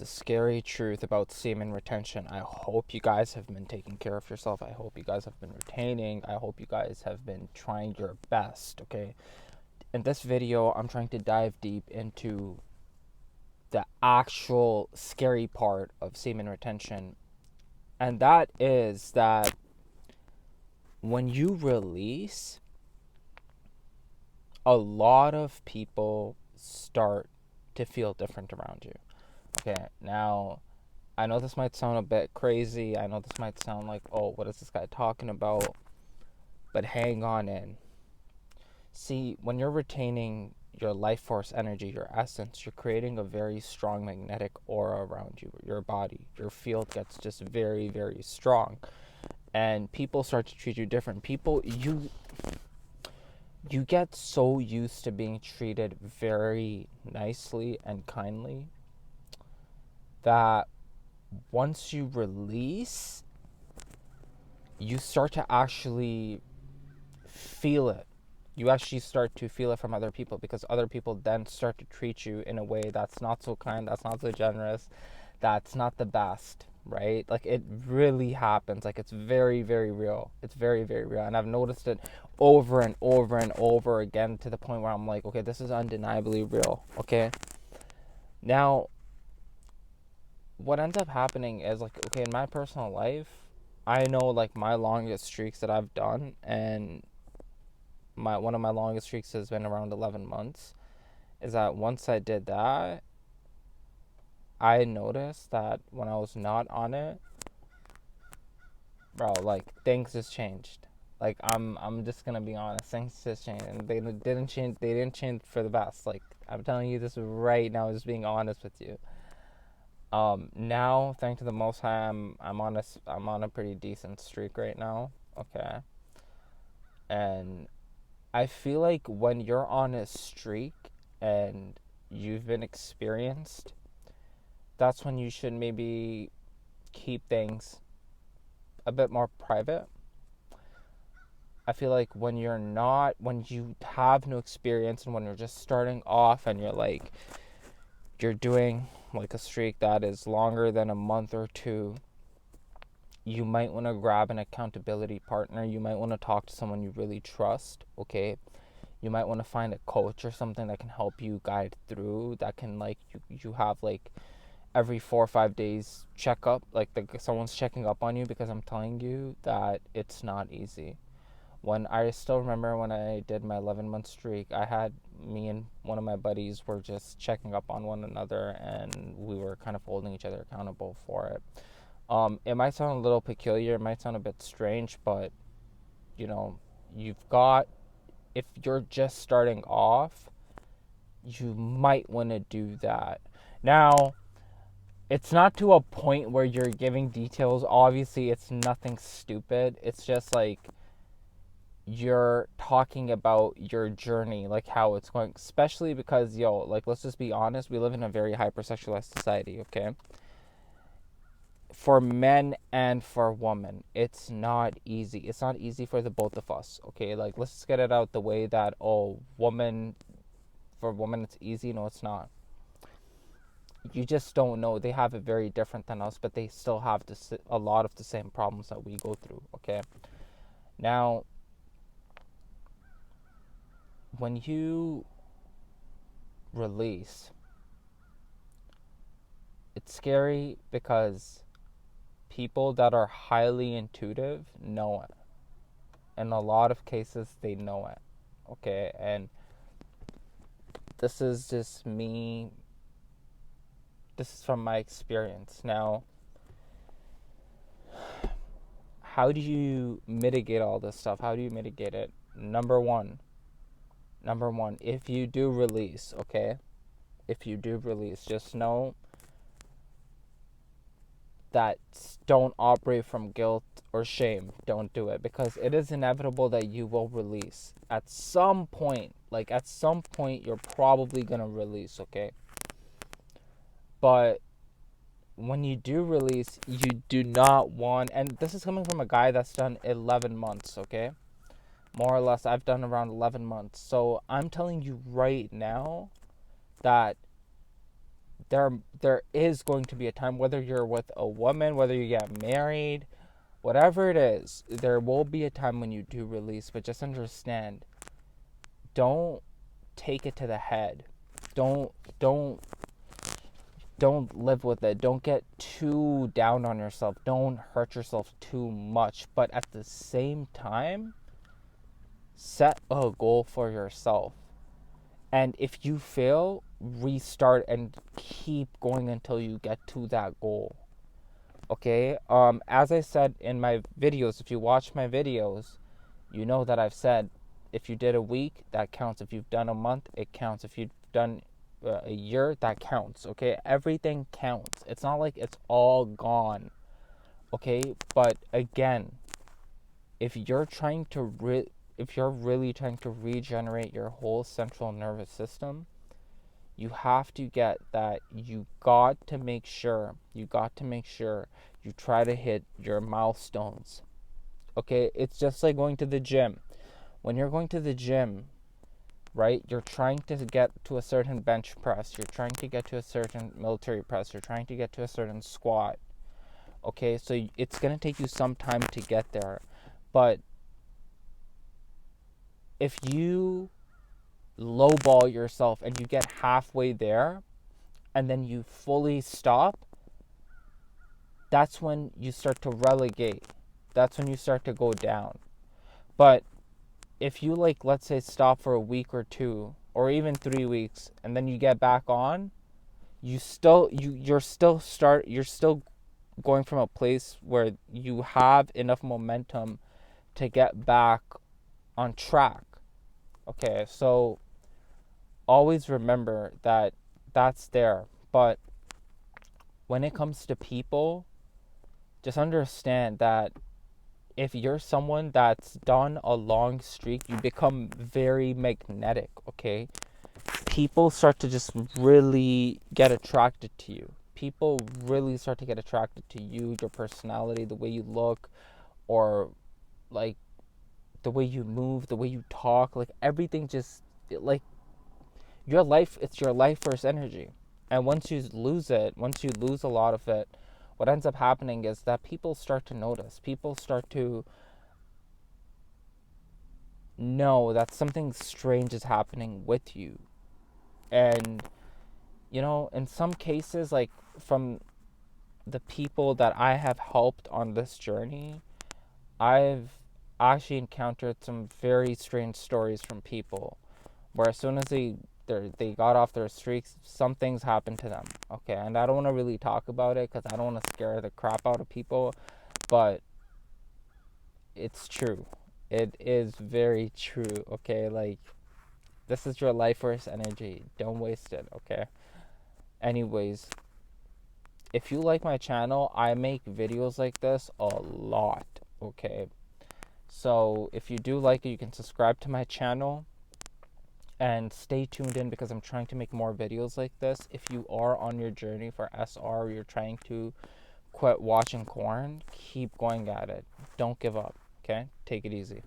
the scary truth about semen retention. I hope you guys have been taking care of yourself. I hope you guys have been retaining. I hope you guys have been trying your best, okay? In this video, I'm trying to dive deep into the actual scary part of semen retention. And that is that when you release, a lot of people start to feel different around you. Okay, now I know this might sound a bit crazy. I know this might sound like, oh, what is this guy talking about? But hang on in. See, when you're retaining your life force energy, your essence, you're creating a very strong magnetic aura around you, your body. Your field gets just very, very strong. And people start to treat you different. You get so used to being treated very nicely and kindly that once you release, you start to actually feel it. You actually start to feel it from other people, because other people then start to treat you in a way that's not so kind, that's not so generous, that's not the best, right? Like, it really happens. Like, it's very, very real. It's very, very real. And I've noticed it over and over and over again, to the point where I'm like, okay, this is undeniably real, okay? Now, what ends up happening is, like, okay, in my personal life, I know, like, my longest streaks that I've done, and one of my longest streaks has been around 11 months, is that once I did that, I noticed that when I was not on it, bro, like, things just changed. Like, I'm just gonna be honest, things just changed, and they didn't change for the best. Like, I'm telling you this right now, just being honest with you. Now, thanks to the Most High, I'm on a pretty decent streak right now. Okay, and I feel like when you're on a streak and you've been experienced, that's when you should maybe keep things a bit more private. I feel like when you have no experience, and when you're just starting off, and you're doing like a streak that is longer than a month or two, you might want to grab an accountability partner. You might want to talk to someone you really trust, okay? You might want to find a coach or something that can help you guide through, that can, like, you have, like, every 4 or 5 days checkup, like, someone's checking up on you, because I'm telling you that it's not easy. I still remember when I did my 11-month streak, me and one of my buddies were just checking up on one another, and we were kind of holding each other accountable for it. It might sound a little peculiar, it might sound a bit strange, but, you know, if you're just starting off, you might want to do that. Now, it's not to a point where you're giving details. Obviously, it's nothing stupid. It's just like you're talking about your journey, like how it's going, especially because, like, let's just be honest, we live in a very hypersexualized society, okay? For men and for women, it's not easy. It's not easy for the both of us, okay? Like, let's just get it out the way that, for women it's easy. No, it's not. You just don't know. They have it very different than us, but they still have a lot of the same problems that we go through, okay? Now, when you release, it's scary because people that are highly intuitive know it. In a lot of cases, they know it, okay? And this is just me. This is from my experience. Now, how do you mitigate all this stuff? How do you mitigate it? Number one, if you do release, okay? If you do release, just know that don't operate from guilt or shame. Don't do it, because it is inevitable that you will release. At some point, you're probably going to release, okay? But when you do release, you do not want, and this is coming from a guy that's done 11 months, okay? More or less, I've done around 11 months. So I'm telling you right now that there is going to be a time, whether you're with a woman, whether you get married, whatever it is, there will be a time when you do release. But just understand, don't take it to the head. Don't don't don't live with it. Don't get too down on yourself. Don't hurt yourself too much. But at the same time, set a goal for yourself. And if you fail, restart and keep going until you get to that goal. Okay? As I said in my videos, if you watch my videos, you know that I've said if you did a week, that counts. If you've done a month, it counts. If you've done a year, that counts. Okay? Everything counts. It's not like it's all gone. Okay? But again, if you're trying to if you're really trying to regenerate your whole central nervous system, you have to get that. You got to make sure you try to hit your milestones. Okay? It's just like going to the gym. When you're going to the gym, right, you're trying to get to a certain bench press, you're trying to get to a certain military press, you're trying to get to a certain squat. Okay? So it's going to take you some time to get there. But if you lowball yourself and you get halfway there and then you fully stop, that's when you start to relegate. That's when you start to go down. But if you, like, let's say, stop for a week or two or even 3 weeks and then you get back on, you're still going from a place where you have enough momentum to get back on track. Okay, so always remember that that's there. But when it comes to people, just understand that if you're someone that's done a long streak, you become very magnetic. Okay? People start to just really get attracted to you. People really start to get attracted to you, your personality, the way you look, or like the way you move, the way you talk, like everything just, like, your life, it's your life force energy. And once you lose a lot of it, what ends up happening is that people start to notice. People start to know that something strange is happening with you. And, in some cases, like from the people that I have helped on this journey, I've actually encountered some very strange stories from people where as soon as they got off their streaks, some things happened to them. Okay, and I don't want to really talk about it because I don't want to scare the crap out of people, but it's true. It is very true. Okay, like, this is your life force energy. Don't waste it. Okay. Anyways, if you like my channel, I make videos like this a lot. Okay. So if you do like it, you can subscribe to my channel and stay tuned in because I'm trying to make more videos like this. If you are on your journey for SR, you're trying to quit watching corn, keep going at it. Don't give up. Okay? Take it easy.